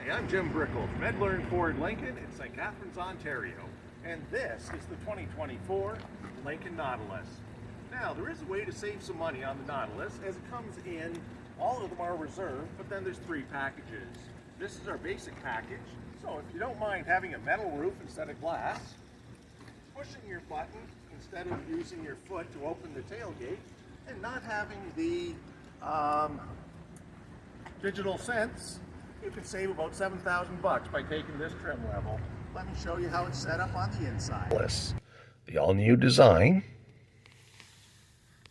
Hi, I'm Jim Brickell from Edler & Ford Lincoln in St. Catharines, Ontario, and this is the 2024 Lincoln Nautilus. Now, there is a way to save some money on the Nautilus as it comes in, all of them are reserve, but then there's 3 packages. This is our basic package, so if you don't mind having a metal roof instead of glass, pushing your button instead of using your foot to open the tailgate, and not having the digital sense, you can save about $7,000 by taking this trim level. Let me show you how it's set up on the inside. The all-new design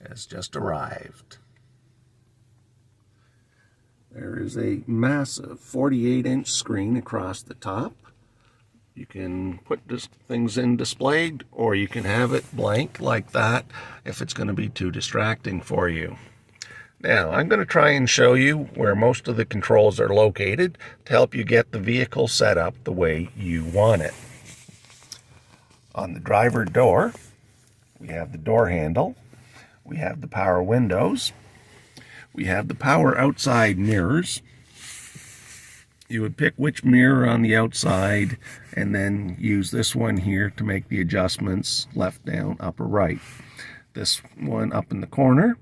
has just arrived. There is a massive 48-inch screen across the top. You can put things in displayed, or you can have it blank like that if it's going to be too distracting for you. Now, I'm going to try and show you where most of the controls are located to help you get the vehicle set up the way you want it. On the driver door, we have the door handle, we have the power windows, we have the power outside mirrors. You would pick which mirror on the outside and then use this one here to make the adjustments left, down, up, or right. This one up in the corner,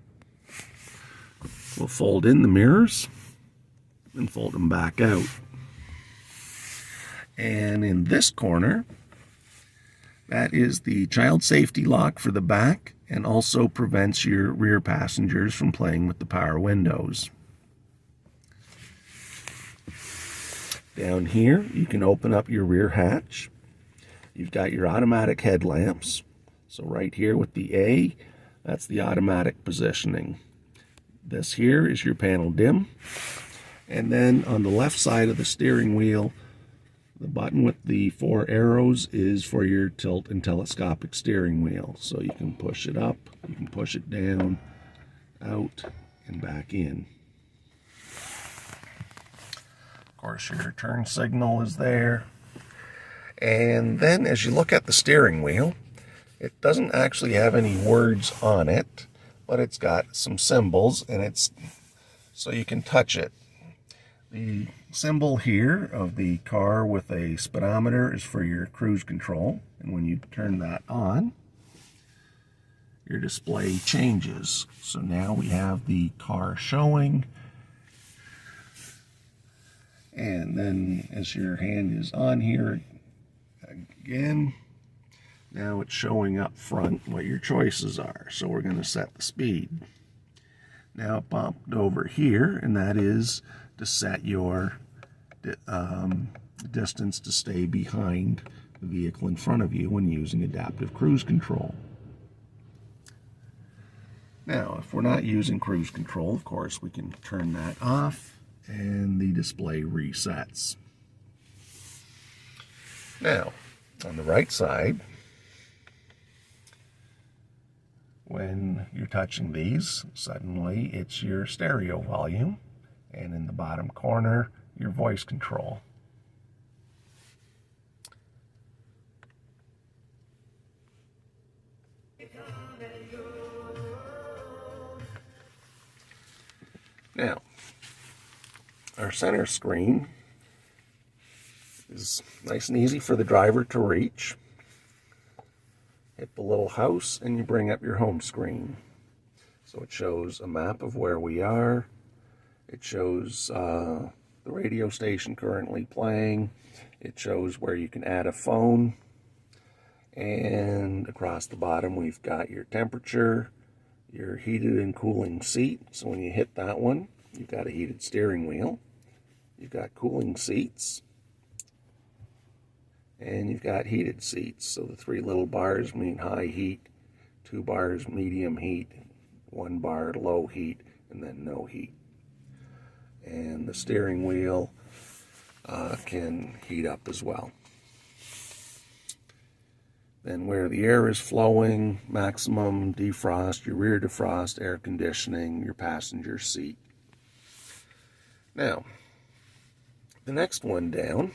we'll fold in the mirrors and fold them back out. And in this corner, that is the child safety lock for the back and also prevents your rear passengers from playing with the power windows. Down here, you can open up your rear hatch. You've got your automatic headlamps. So right here with the A, that's the automatic positioning. This here is your panel dim. And then on the left side of the steering wheel, the button with the 4 arrows is for your tilt and telescopic steering wheel. So you can push it up, you can push it down, out, and back in. Of course, your turn signal is there. And then as you look at the steering wheel, it doesn't actually have any words on it, but it's got some symbols, and it's so you can touch it. The symbol here of the car with a speedometer is for your cruise control, and when you turn that on, your display changes. So now we have the car showing, and then as your hand is on here again, now it's showing up front what your choices are. So we're going to set the speed. Now it popped over here, and that is to set your distance to stay behind the vehicle in front of you when using adaptive cruise control. Now, if we're not using cruise control, of course, we can turn that off and the display resets. Now, on the right side, when you're touching these, suddenly it's your stereo volume, and in the bottom corner, your voice control. Now, our center screen is nice and easy for the driver to reach. Hit the little house and you bring up your home screen. So it shows a map of where we are. It shows the radio station currently playing. It shows where you can add a phone. And across the bottom we've got your temperature, your heated and cooling seat. So when you hit that one, you've got a heated steering wheel. You've got cooling seats. And you've got heated seats. So the 3 little bars mean high heat, 2 bars medium heat, 1 bar low heat, and then no heat. And the steering wheel can heat up as well. Then where the air is flowing, maximum defrost, your rear defrost, air conditioning, your passenger seat. Now, the next one down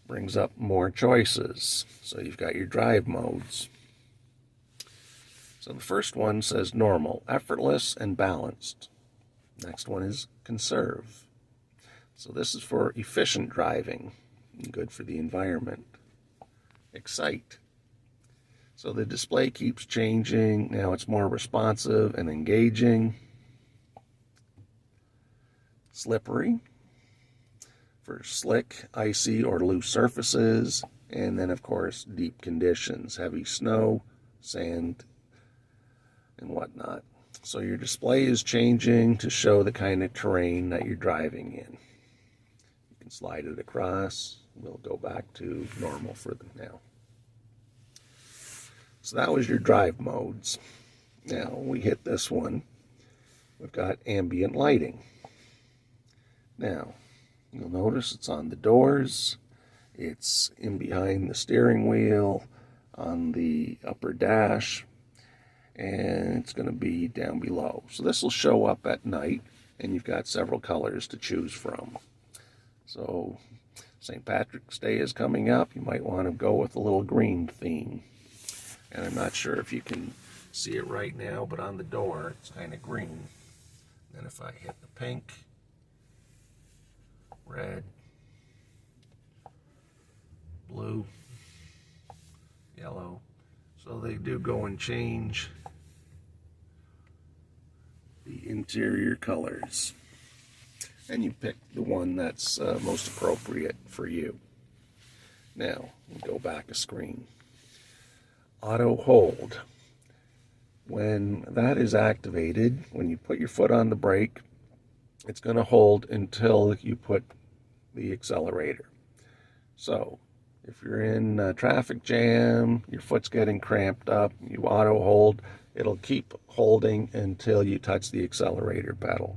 brings up more choices. So you've got your drive modes. So the first one says normal, effortless, and balanced. Next one is conserve. So this is for efficient driving, good for the environment. Excite. So the display keeps changing. Now it's more responsive and engaging. Slippery, for slick, icy, or loose surfaces. And then, of course, deep conditions, heavy snow, sand, and whatnot. So your display is changing to show the kind of terrain that you're driving in. You can slide it across. We'll go back to normal for now. So that was your drive modes. Now we hit this one. We've got ambient lighting. Now, you'll notice it's on the doors, it's in behind the steering wheel, on the upper dash, and it's going to be down below. So this will show up at night, and you've got several colors to choose from. So St. Patrick's Day is coming up. You might want to go with a little green theme. And I'm not sure if you can see it right now, but on the door, it's kind of green. Then if I hit the pink, red, blue, yellow. So they do go and change the interior colors. And you pick the one that's most appropriate for you. Now, we'll go back a screen. Auto hold. When that is activated, when you put your foot on the brake, it's going to hold until you put the accelerator. So if you're in a traffic jam, your foot's getting cramped up, you auto hold, it'll keep holding until you touch the accelerator pedal.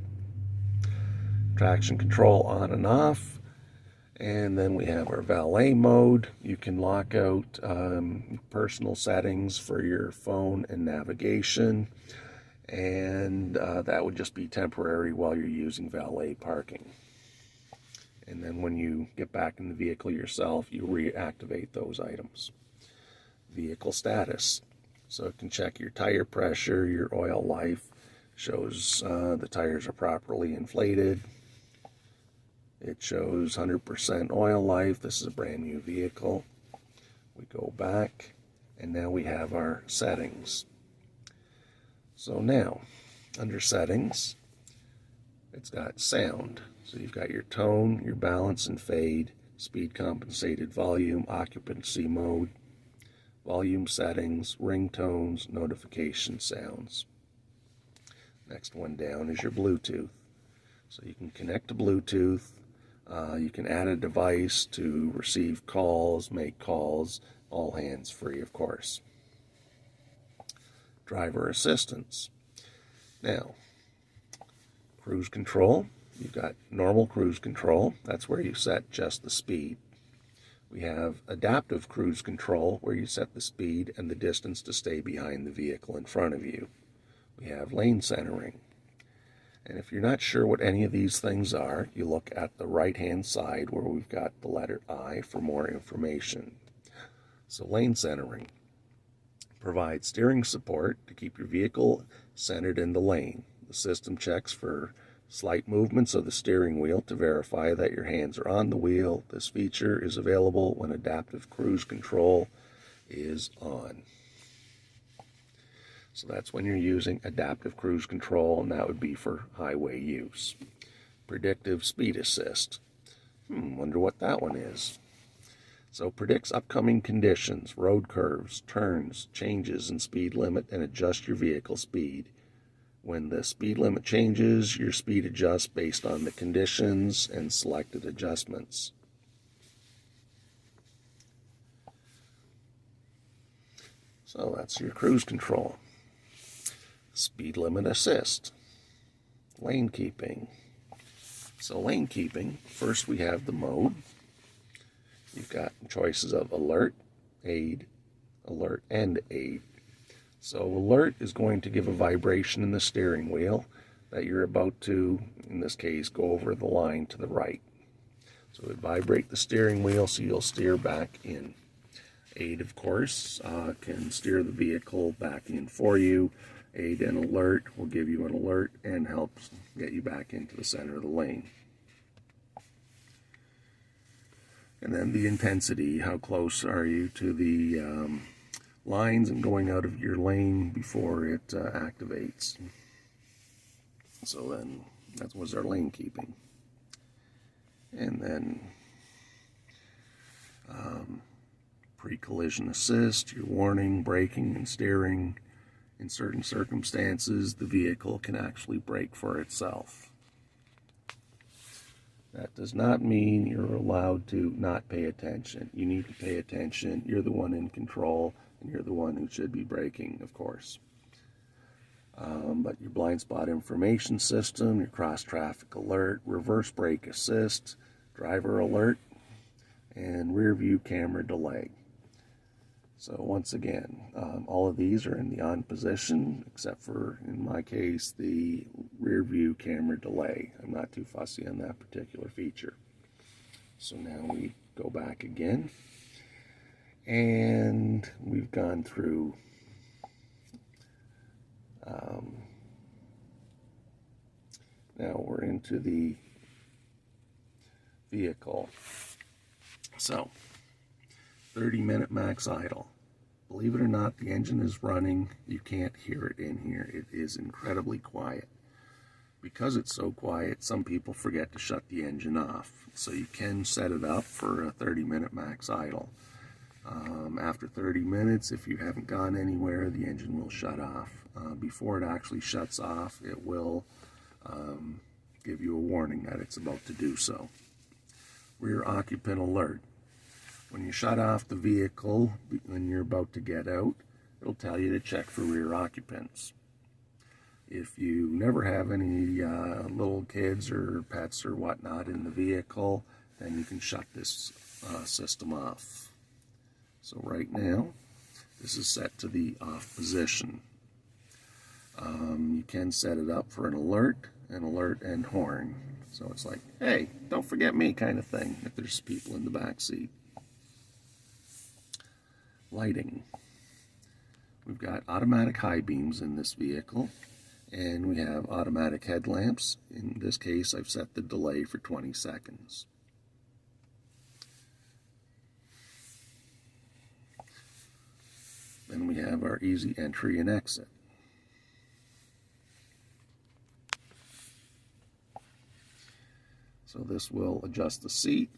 Traction control on and off. And then we have our valet mode. You can lock out personal settings for your phone and navigation. And that would just be temporary while you're using valet parking. And then when you get back in the vehicle yourself, you reactivate those items. Vehicle status. So it can check your tire pressure, your oil life, shows the tires are properly inflated. It shows 100% oil life. This is a brand new vehicle. We go back, and now we have our settings. So now, under settings, it's got sound. So you've got your tone, your balance and fade, speed compensated volume, occupancy mode, volume settings, ringtones, notification sounds. Next one down is your Bluetooth. So you can connect to Bluetooth. You can add a device to receive calls, make calls, all hands free, of course. Driver assistance. Now, cruise control. You've got normal cruise control. That's where you set just the speed. We have adaptive cruise control, where you set the speed and the distance to stay behind the vehicle in front of you. We have lane centering. And if you're not sure what any of these things are, you look at the right-hand side where we've got the letter I for more information. So lane centering provides steering support to keep your vehicle centered in the lane. The system checks for slight movements of the steering wheel to verify that your hands are on the wheel. This feature is available when adaptive cruise control is on. So that's when you're using adaptive cruise control, and that would be for highway use. Predictive speed assist. Wonder what that one is. So predicts upcoming conditions, road curves, turns, changes in speed limit, and adjust your vehicle speed. When the speed limit changes, your speed adjusts based on the conditions and selected adjustments. So that's your cruise control. Speed limit assist. Lane keeping. So lane keeping, first we have the mode. You've got choices of alert, aid, and aid. So alert is going to give a vibration in the steering wheel that you're about to, in this case, go over the line to the right. So it would vibrate the steering wheel so you'll steer back in. Aid, of course, can steer the vehicle back in for you. Aid and alert will give you an alert and helps get you back into the center of the lane. And then the intensity, how close are you to the lines and going out of your lane before it activates. So then that was our lane keeping. And then pre-collision assist, your warning, braking and steering. In certain circumstances, the vehicle can actually brake for itself. That does not mean you're allowed to not pay attention. You need to pay attention. You're the one in control, and you're the one who should be braking, of course. But your blind spot information system, your cross traffic alert, reverse brake assist, driver alert, and rear view camera delay. So once again, all of these are in the on position, except for, in my case, the rear view camera delay. I'm not too fussy on that particular feature. So now we go back again, and we've gone through now we're into the vehicle. So 30-minute max idle. Believe it or not, the engine is running. You can't hear it in here. It is incredibly quiet. Because it's so quiet, some people forget to shut the engine off. So you can set it up for a 30-minute max idle. After 30 minutes, if you haven't gone anywhere, the engine will shut off. Before it actually shuts off, it will give you a warning that it's about to do so. Rear occupant alert. When you shut off the vehicle, when you're about to get out, it'll tell you to check for rear occupants. If you never have any little kids or pets or whatnot in the vehicle, then you can shut this system off. So right now, this is set to the off position. You can set it up for an alert and horn. So it's like, hey, don't forget me kind of thing if there's people in the back seat. Lighting. We've got automatic high beams in this vehicle, and we have automatic headlamps. In this case, I've set the delay for 20 seconds. Then we have our easy entry and exit. So this will adjust the seat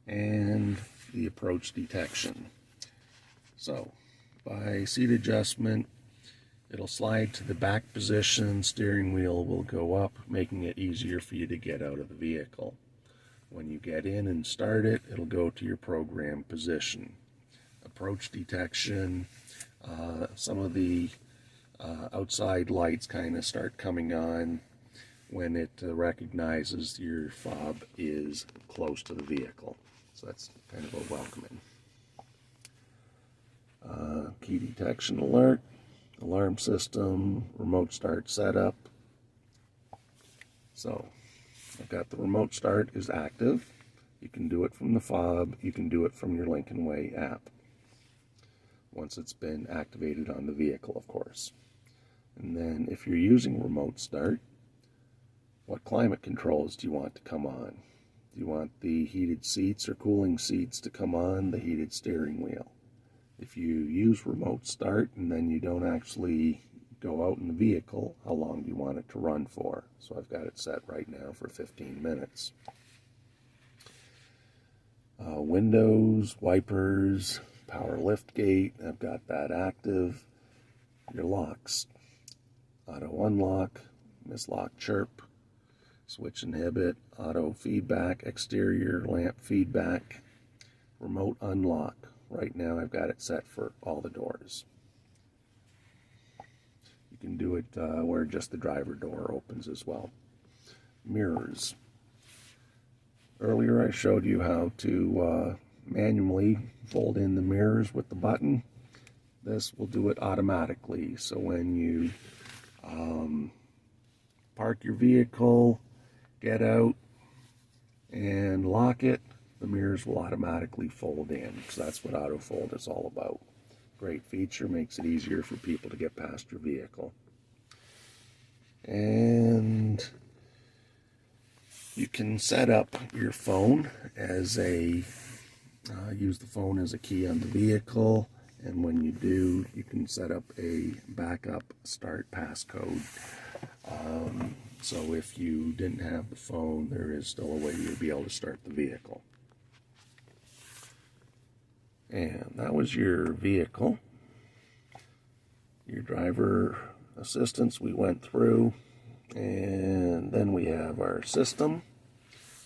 and the approach detection. So by seat adjustment, it'll slide to the back position, steering wheel will go up, making it easier for you to get out of the vehicle. When you get in and start it, it'll go to your program position. Approach detection, some of the outside lights kind of start coming on when it recognizes your fob is close to the vehicle. So that's kind of a welcoming. Key detection alert, alarm system, remote start setup. So I've got the remote start is active. You can do it from the fob, you can do it from your Lincoln Way app. Once it's been activated on the vehicle, of course. And then if you're using remote start, what climate controls do you want to come on? Do you want the heated seats or cooling seats to come on, the heated steering wheel? If you use remote start and then you don't actually go out in the vehicle, how long do you want it to run for? So I've got it set right now for 15 minutes. Windows, wipers, power lift gate, I've got that active. Your locks, auto unlock, mislock chirp, switch inhibit, auto feedback, exterior lamp feedback, remote unlock. Right now I've got it set for all the doors. You can do it where just the driver door opens as well. Mirrors. Earlier I showed you how to manually fold in the mirrors with the button. This will do it automatically. So when you park your vehicle, get out, and lock it, the mirrors will automatically fold in, because that's what auto fold is all about. Great feature, makes it easier for people to get past your vehicle. And you can set up your phone as a use the phone as a key on the vehicle, and when you do, you can set up a backup start passcode. So if you didn't have the phone, there is still a way you'll be able to start the vehicle. And that was your vehicle. Your driver assistance we went through, and then we have our system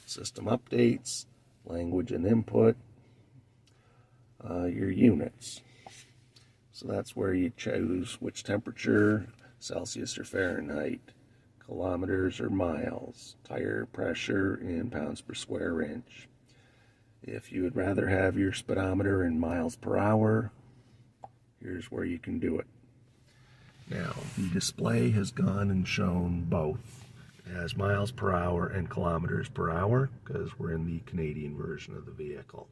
updates, language and input, your units. So that's where you choose which temperature, Celsius or Fahrenheit, kilometers or miles, tire pressure in pounds per square inch. If you would rather have your speedometer in miles per hour, here's where you can do it. Now, the display has gone and shown both. It has miles per hour and kilometers per hour because we're in the Canadian version of the vehicle.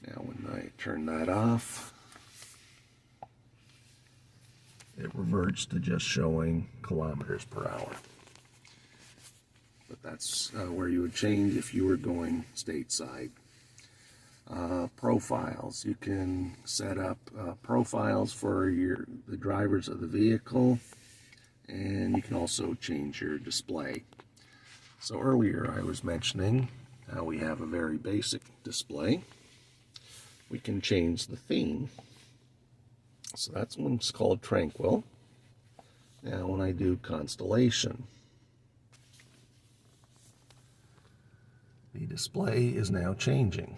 Now, when I turn that off, it reverts to just showing kilometers per hour. But that's where you would change if you were going stateside. Profiles. You can set up profiles for the drivers of the vehicle, and you can also change your display. So earlier I was mentioning how we have a very basic display. We can change the theme. So that's one's called Tranquil. Now when I do Constellation, the display is now changing.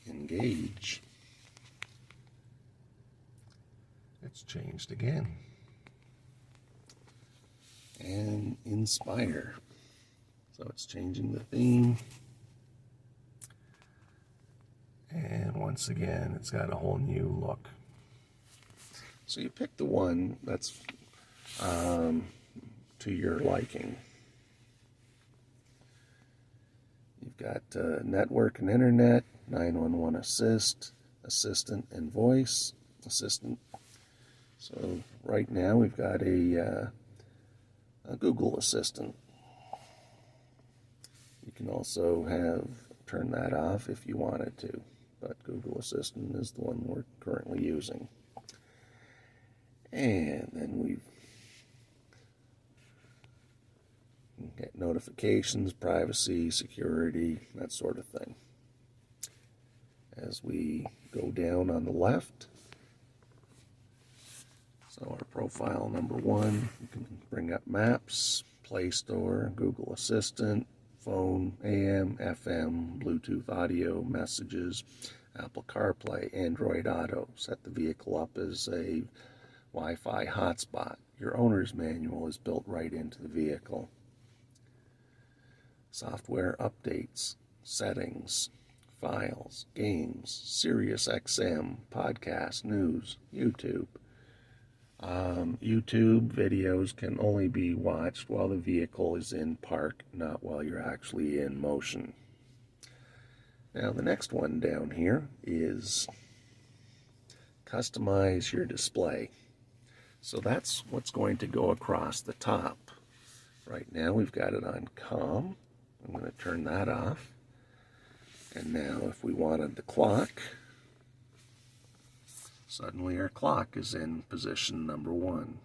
Engage. It's changed again. And Inspire. So it's changing the theme. And once again, it's got a whole new look. So you pick the one that's to your liking. You've got network and internet, 911 assist, assistant and voice assistant. So right now we've got a Google Assistant. You can also turn that off if you wanted to, but Google Assistant is the one we're currently using. And then we get notifications, privacy, security, that sort of thing. As we go down on the left, so our profile number 1, you can bring up Maps, Play Store, Google Assistant, phone, AM, FM, Bluetooth audio, messages, Apple CarPlay, Android Auto. Set the vehicle up as a Wi-Fi hotspot. Your owner's manual is built right into the vehicle. Software updates, settings, files, games, Sirius XM, podcast, news, YouTube. YouTube videos can only be watched while the vehicle is in park, not while you're actually in motion. Now the next one down here is customize your display. So that's what's going to go across the top. Right now we've got it on COM. I'm going to turn that off. And now if we wanted the clock, suddenly our clock is in position number 1.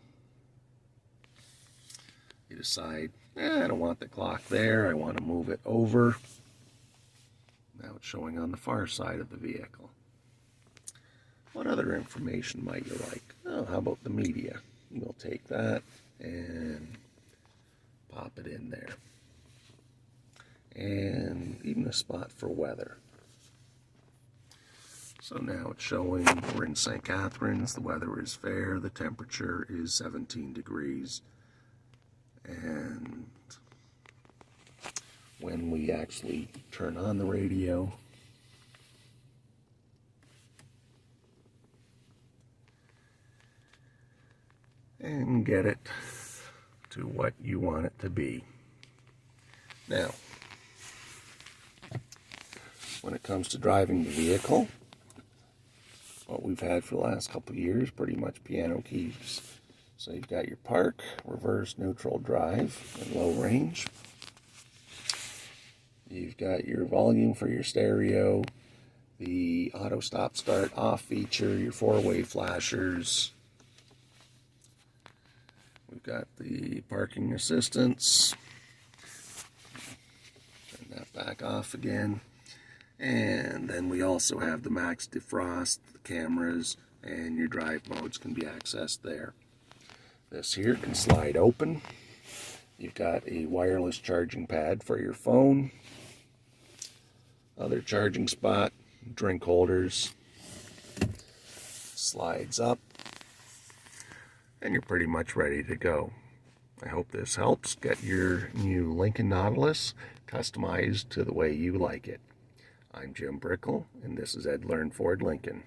You decide, I don't want the clock there, I want to move it over. Now it's showing on the far side of the vehicle. What other information might you like? Oh, how about the media? We'll take that and pop it in there. And even a spot for weather. So now it's showing we're in St. Catharines, the weather is fair, the temperature is 17 degrees. And when we actually turn on the radio, and get it to what you want it to be. Now, when it comes to driving the vehicle, what we've had for the last couple of years, pretty much piano keys So you've got your park, reverse, neutral, drive, and low range. You've got your volume for your stereo, the auto stop start off feature, your four-way flashers. We've got the parking assistance. Turn that back off again. And then we also have the max defrost, the cameras, and your drive modes can be accessed there. This here can slide open. You've got a wireless charging pad for your phone. Other charging spot, drink holders. Slides up. And you're pretty much ready to go. I hope this helps get your new Lincoln Nautilus customized to the way you like it. I'm Jim Brickell, and this is Ed Learn Ford Lincoln.